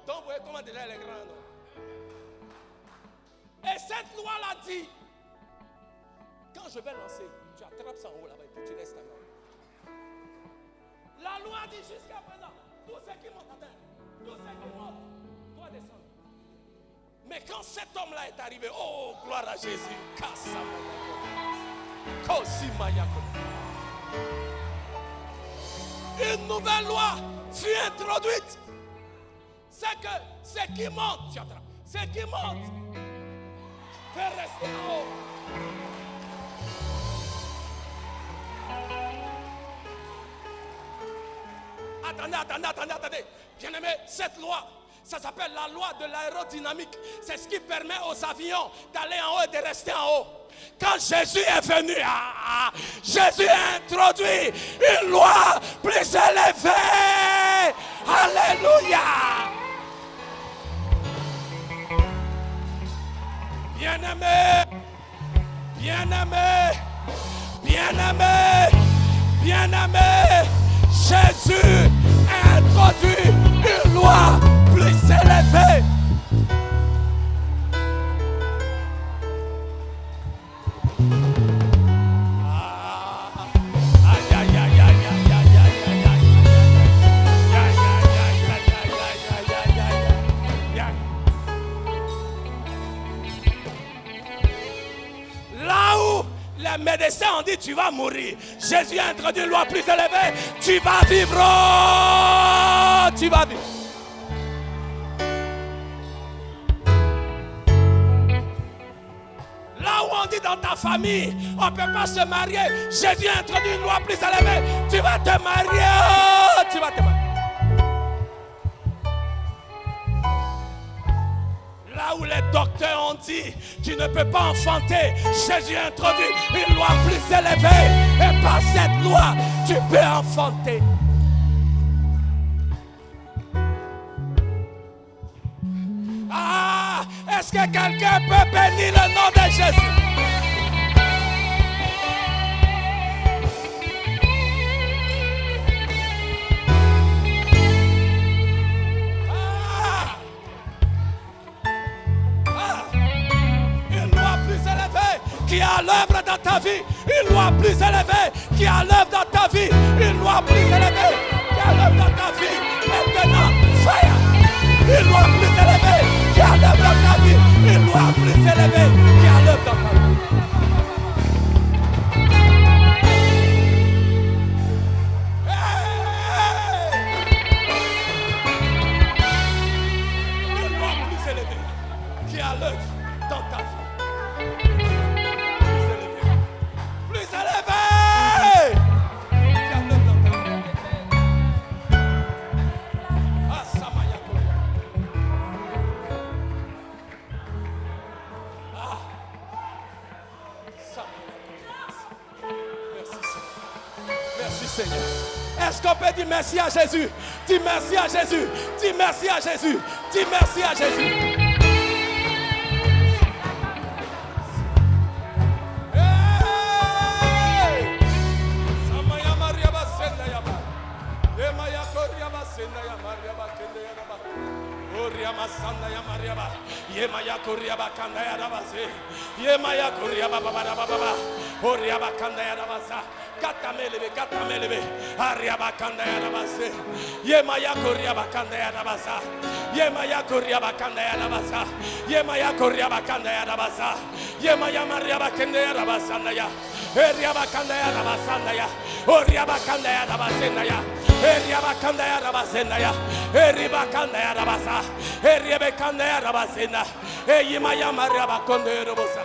Donc vous voyez comment déjà elle est grande. Et cette loi l'a dit. Quand je vais lancer, tu attrapes ça en haut là-bas et puis tu laisses ta main. La loi dit jusqu'à présent, tout ce qui monte à terre, tout ce qui monte doit descendre. Mais quand cet homme-là est arrivé, oh gloire à Jésus, une nouvelle loi fut introduite. C'est que ce qui monte, tu attrapes, ce qui monte peut rester en haut. Attendez. Bien-aimé, cette loi, ça s'appelle la loi de l'aérodynamique. C'est ce qui permet aux avions d'aller en haut et de rester en haut. Quand Jésus est venu, Jésus a introduit une loi plus élevée. Alléluia. Bien-aimé, Jésus a introduit une loi plus élevée. Là où les médecins ont dit tu vas mourir, Jésus a introduit une loi plus élevée. Tu vas vivre. Tu vas vivre. Là où on dit dans ta famille on ne peut pas se marier, Jésus a introduit une loi plus élevée. Tu vas te marier. Tu vas te marier. Là où les docteurs ont dit tu ne peux pas enfanter, Jésus a introduit une loi plus élevée. Et par cette loi, tu peux enfanter. Ah, est-ce que quelqu'un peut bénir le nom de Jésus? Qui est à l'œuvre dans ta vie, une loi plus élevée, qui est à l'œuvre dans ta vie, une loi plus élevée, qui est à l'œuvre dans ta vie, maintenant, fire, une loi plus élevée, qui est à l'œuvre dans ta vie, une loi plus élevée, qui est à l'œuvre dans ta vie. Une loi plus élevée, qui est à l'œuvre dans ta vie. Est-ce qu'on peut dire merci à Jésus? Dis merci à Jésus. Dis merci à Jésus. Dis merci à Jésus. Katamelebe, katamelebe. Ariabakanda yarabase. Yemaya koriabakanda yarabasa. Yemaya koriabakanda yarabasa. Yemaya koriabakanda yarabasa. Yemaya mariabakanda yarabasa ya. Eriabakanda yarabasa ya. Oriabakanda yarabasa ya. Eriabakanda yarabasa ya. Eribakanda yarabasa. Eriabakanda yarabasa. Eyimaya mariabakanda yarabasa.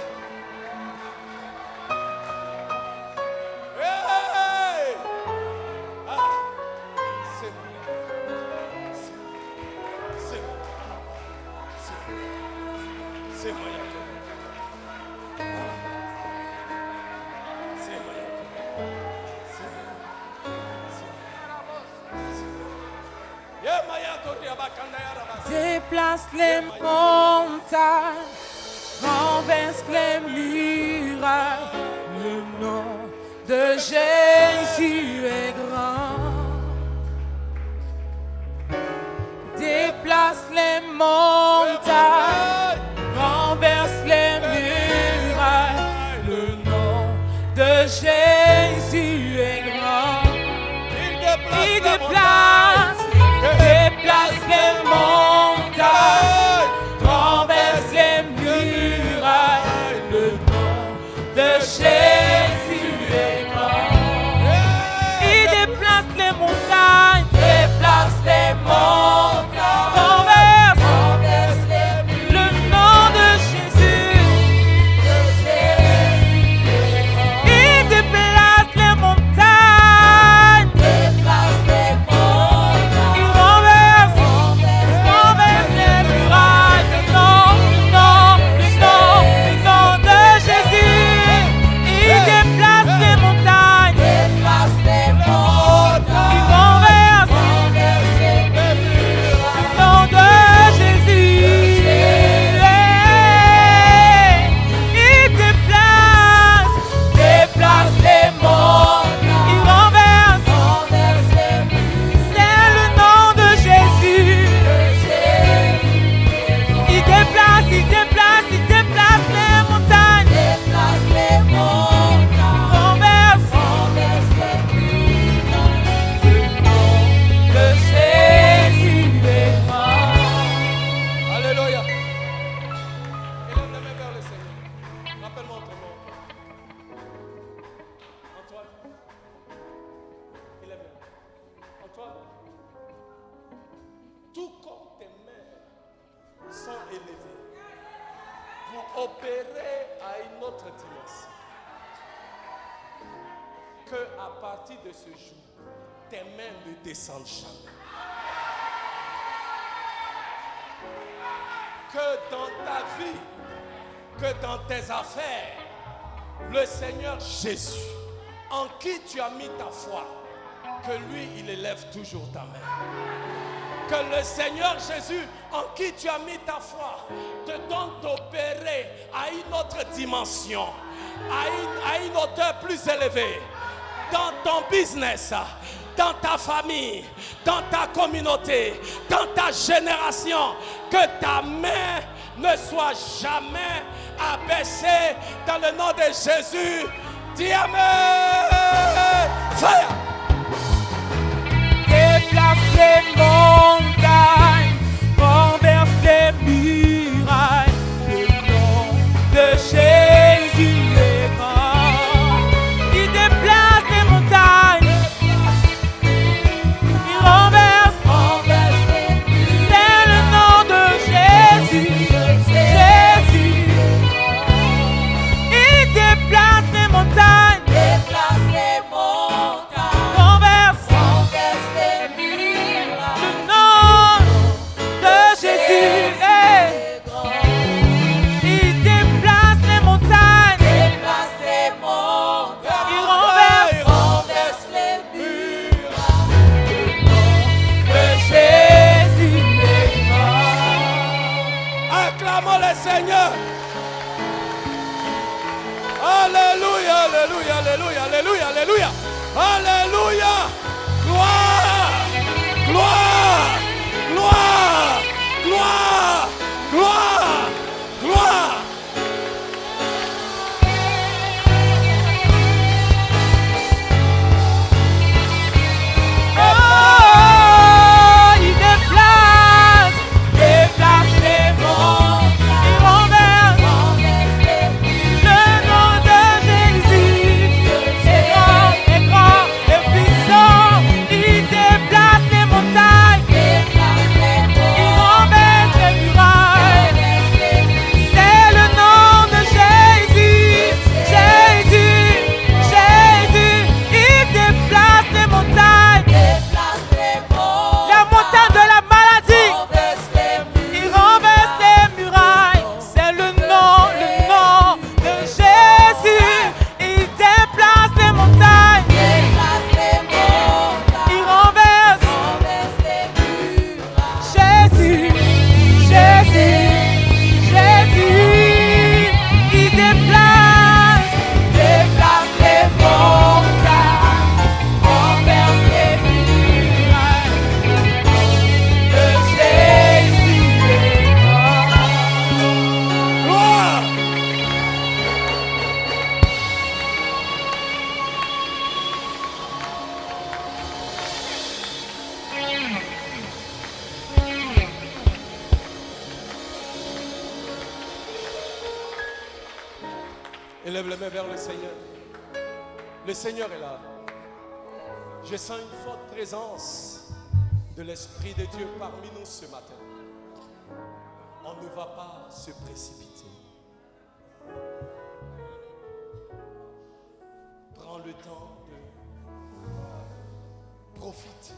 Déplace les montagnes, renverse les murailles. Le nom de Jésus est grand. Déplace les montagnes, renverse les murailles. Le nom de Jésus est grand. Il déplace les montagnes, renverse les murailles. Le nom de Jésus est grand. Il déplace les montagnes, déplace les montagnes, renverse les murailles. Le nom de Jésus. Il déplace les montagnes, déplace les montagnes. Il renverse les murailles. Le nom de Jésus. Il déplace les montagnes, déplace les montagnes. Il renverse les murailles. Le nom de Jésus. Il déplace les montagnes. Il renverse les murailles. C'est le nom de Jésus. Il déplace les montagnes. Déplace les montagnes. Renverse les murailles. Le nom de Jésus est grand. Alléluia. Élève les mains vers le Seigneur. Rappelle-moi ton nom. Antoine. Élève les mains. Antoine. Tout comme tes mains sont élevées pour opérer à une autre dimension. Que à partir de ce jour, tes mains ne descendent jamais. Que dans ta vie, que dans tes affaires, le Seigneur Jésus, en qui tu as mis ta foi, que lui, il élève toujours ta main. Que le Seigneur Jésus, en qui tu as mis ta foi, te donne d'opérer à une autre dimension, à une hauteur plus élevée, dans ton business, dans ta famille, dans ta communauté, dans ta génération. Que ta main ne soit jamais abaissée dans le nom de Jésus. Dis Amen. Fire. Déplace les montagnes, renverse les murailles. Le nom de Jésus est grand. Il déplace les montagnes. Il renverse les murailles. C'est le nom de Jésus. Jésus. Il déplace les montagnes. Déplace les montagnes. Renverse les murailles. Le Élève les mains vers le Seigneur. Le Seigneur est là. Je sens une forte présence de l'Esprit de Dieu parmi nous ce matin. On ne va pas se précipiter. Prends le temps de profiter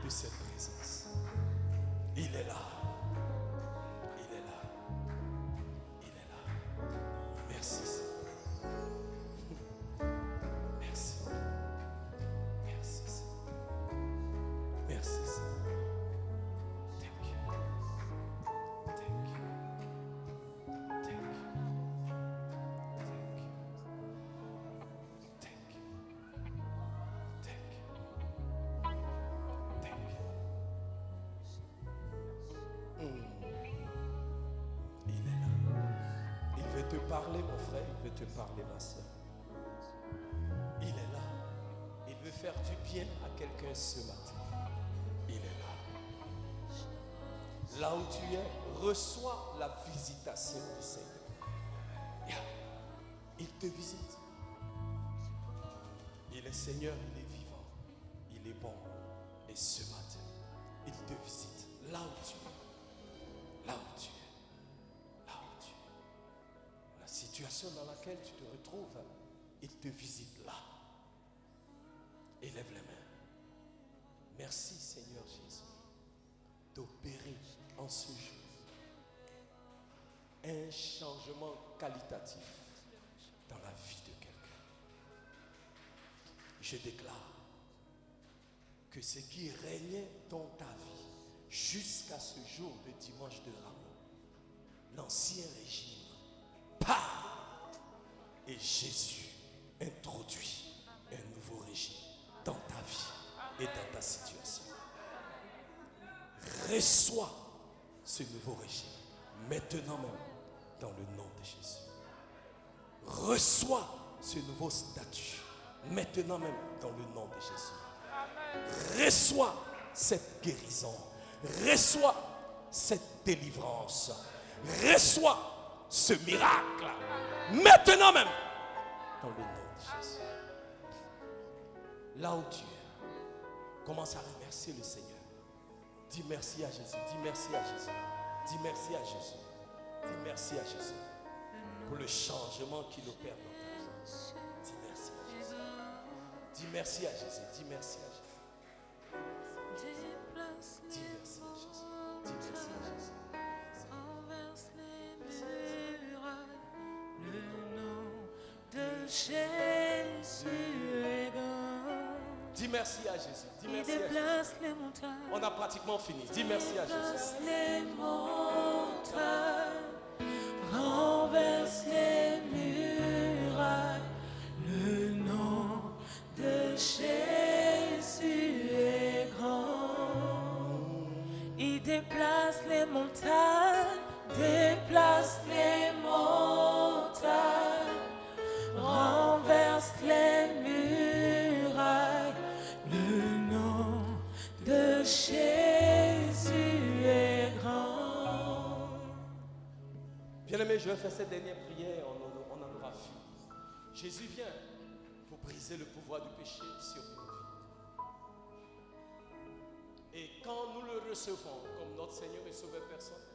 de cette présence. Il est là. Il est là. Il est là. Merci Seigneur. Merci. Merci Seigneur. Merci Seigneur. Thank you. Thank you. Thank you. Thank you. Thank you. Thank you. Il est là. Il veut te parler, mon frère. Il veut te parler, ma soeur. Il est là. Il veut faire du bien à quelqu'un ce matin. Il est là. Là où tu es, reçois la visitation du Seigneur. Yeah. Il te visite. Il est Seigneur, il est vivant. Il est bon. Et ce matin, il te visite là où tu es. Là où tu es. Là où tu es. La situation dans laquelle tu te retrouves, il te visite là. Élève les mains. Merci Seigneur Jésus d'opérer en ce jour un changement qualitatif dans la vie de quelqu'un. Je déclare que ce qui régnait dans ta vie jusqu'à ce jour de dimanche de Ramos, l'ancien régime part et Jésus introduit un nouveau régime dans ta vie et dans ta situation. Reçois ce nouveau régime maintenant même dans le nom de Jésus. Reçois ce nouveau statut maintenant même dans le nom de Jésus. Reçois cette guérison. Reçois cette délivrance. Reçois ce miracle maintenant même dans le nom de Jésus. Là où tu es, commence à remercier le Seigneur. Dis merci à Jésus. Dis merci à Jésus. Dis merci à Jésus. Dis merci à Jésus pour le changement qu'il opère dans ta vie. Dis merci à Jésus. Dis merci à Jésus. Dis merci à Jésus. Dis merci à Jésus. Dis merci à Jésus. Renverse les murailles, le nom de Jésus est grand. Dis merci à Jésus. Dis Il merci à Jésus. déplace les montagnes. On a pratiquement fini. Dis merci à Jésus. Déplace les montagnes, renverse les murailles. Le nom de Jésus est grand. Il déplace les montagnes, déplace les montagnes, renverse les murailles. Le nom de Jésus est grand. Bien-aimés, je vais faire cette dernière prière. On en aura fini. Jésus vient pour briser le pouvoir du péché sur nos vies. Et quand nous le recevons comme notre Seigneur et Sauveur personnel,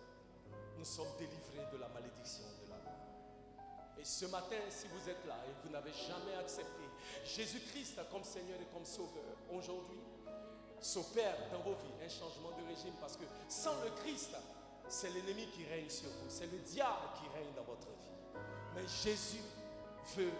nous sommes délivrés de la malédiction de la mort. Et ce matin, si vous êtes là et vous n'avez jamais accepté Jésus-Christ comme Seigneur et comme Sauveur, aujourd'hui, s'opère dans vos vies un changement de régime, parce que sans le Christ, c'est l'ennemi qui règne sur vous, c'est le diable qui règne dans votre vie. Mais Jésus veut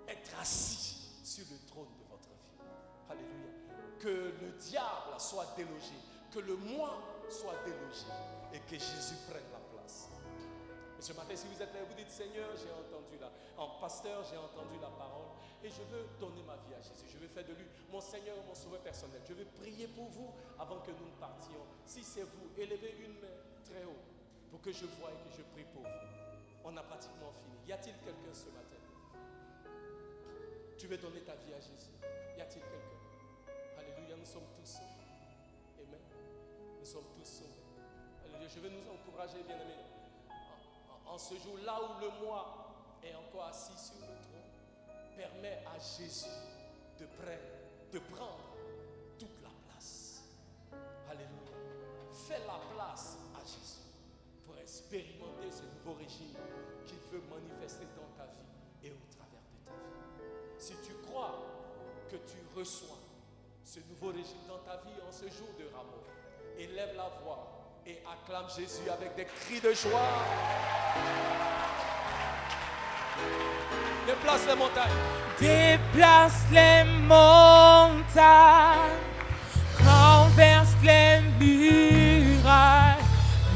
être assis sur le trône de votre vie. Alléluia. Que le diable soit délogé, que le moi soit délogé et que Jésus prenne la place. Et ce matin, si vous êtes là et vous dites: Seigneur, j'ai entendu pasteur, j'ai entendu la parole et je veux donner ma vie à Jésus. Je veux faire de lui mon Seigneur et mon Sauveur personnel. Je veux prier pour vous avant que nous ne partions. Si c'est vous, élevez une main très haut pour que je voie et que je prie pour vous. On a pratiquement fini. Y a-t-il quelqu'un ce matin? Tu veux donner ta vie à Jésus? Y a-t-il quelqu'un? Alléluia, nous sommes tous sauvés. Amen. Nous sommes tous sauvés. Alléluia, je veux nous encourager, bien-aimés. En ce jour, là où le moi est encore assis sur le trône, permet à Jésus de prendre toute la place. Alléluia. Fais la place à Jésus pour expérimenter ce nouveau régime qu'il veut manifester dans ta vie et au travers de ta vie. Si tu crois que tu reçois ce nouveau régime dans ta vie en ce jour de Rameau, élève la voix et acclame Jésus avec des cris de joie. Déplace les montagnes. Déplace les montagnes, renverse les murailles.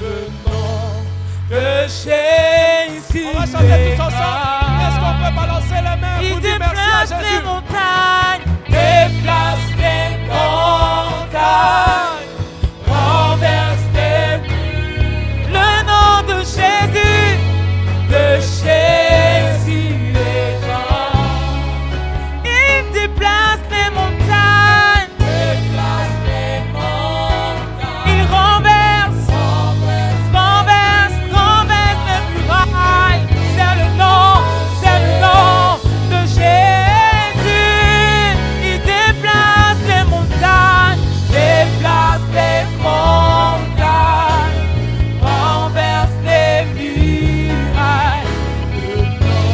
Le nom de Jésus. On va chanter tous ensemble. Est-ce qu'on peut balancer les mains Il pour dire merci à déplace les Jésus? montagnes, déplace les montagnes, renverse les murs. Le nom de Jésus est grand. Il déplace les montagnes, il renverse les murailles. C'est le nom de Jésus. Il déplace les montagnes, renverse les murailles. Le nom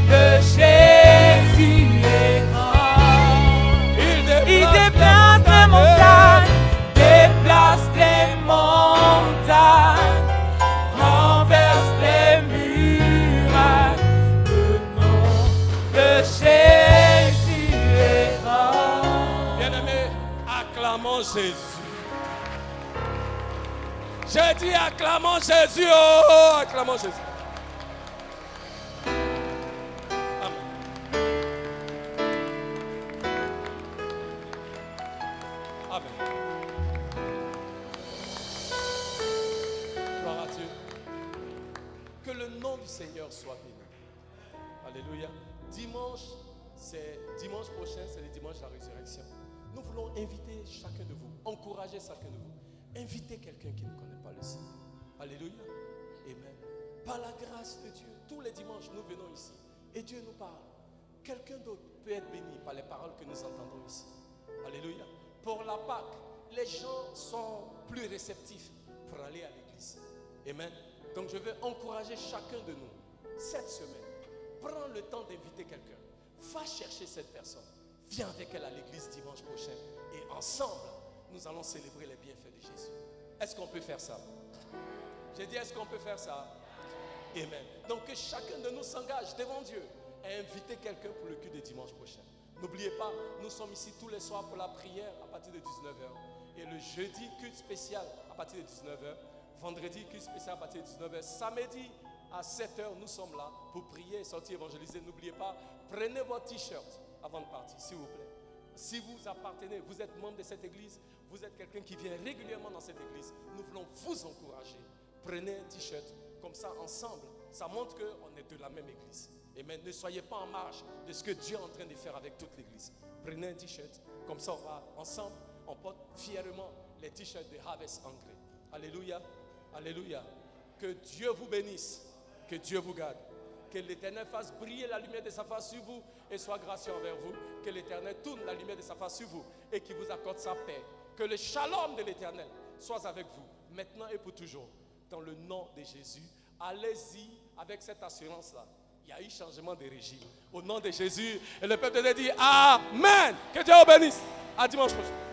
de Jésus est grand. Il déplace les montagnes, renverse les murailles. Le nom de Jésus est grand. Bien-aimé, acclamons Jésus. J'ai dit acclamons Jésus. Oh, acclamons Jésus. Amen. Amen. Gloire à Dieu. Que le nom du Seigneur soit béni. Alléluia. Dimanche prochain, c'est le dimanche de la résurrection. Nous voulons inviter chacun de vous, encourager chacun de vous, inviter quelqu'un qui ne connaît pas le Seigneur. Alléluia. Amen. Par la grâce de Dieu, tous les dimanches, nous venons ici et Dieu nous parle. Quelqu'un d'autre peut être béni par les paroles que nous entendons ici. Alléluia. Pour la Pâque, les gens sont plus réceptifs pour aller à l'église. Amen. Donc je veux encourager chacun de nous cette semaine. Prends le temps d'inviter quelqu'un. Va chercher cette personne. Viens avec elle à l'église dimanche prochain. Et ensemble, nous allons célébrer les bienfaits de Jésus. Est-ce qu'on peut faire ça? J'ai dit, est-ce qu'on peut faire ça? Amen. Donc que chacun de nous s'engage devant Dieu et inviter quelqu'un pour le culte de dimanche prochain. N'oubliez pas, nous sommes ici tous les soirs pour la prière à partir de 19h. Et le jeudi, culte spécial à partir de 19h. Vendredi, culte spécial à partir de 19h. Samedi, à 7h, nous sommes là pour prier et sortir évangéliser. N'oubliez pas, prenez votre t-shirt avant de partir, s'il vous plaît. Si vous appartenez, vous êtes membre de cette église, vous êtes quelqu'un qui vient régulièrement dans cette église, nous voulons vous encourager. Prenez un t-shirt, comme ça, ensemble, ça montre qu'on est de la même église. Amen. Ne soyez pas en marge de ce que Dieu est en train de faire avec toute l'église. Prenez un t-shirt, comme ça, on va ensemble, on porte fièrement les t-shirts de Harvest Angers. Alléluia. Alléluia. Que Dieu vous bénisse. Que Dieu vous garde. Que l'Éternel fasse briller la lumière de sa face sur vous et soit gracieux envers vous. Que l'Éternel tourne la lumière de sa face sur vous et qu'il vous accorde sa paix. Que le shalom de l'Éternel soit avec vous, maintenant et pour toujours. Dans le nom de Jésus, allez-y avec cette assurance-là. Il y a eu changement de régime. Au nom de Jésus, et le peuple de Dieu dit Amen. Que Dieu vous bénisse. À dimanche prochain.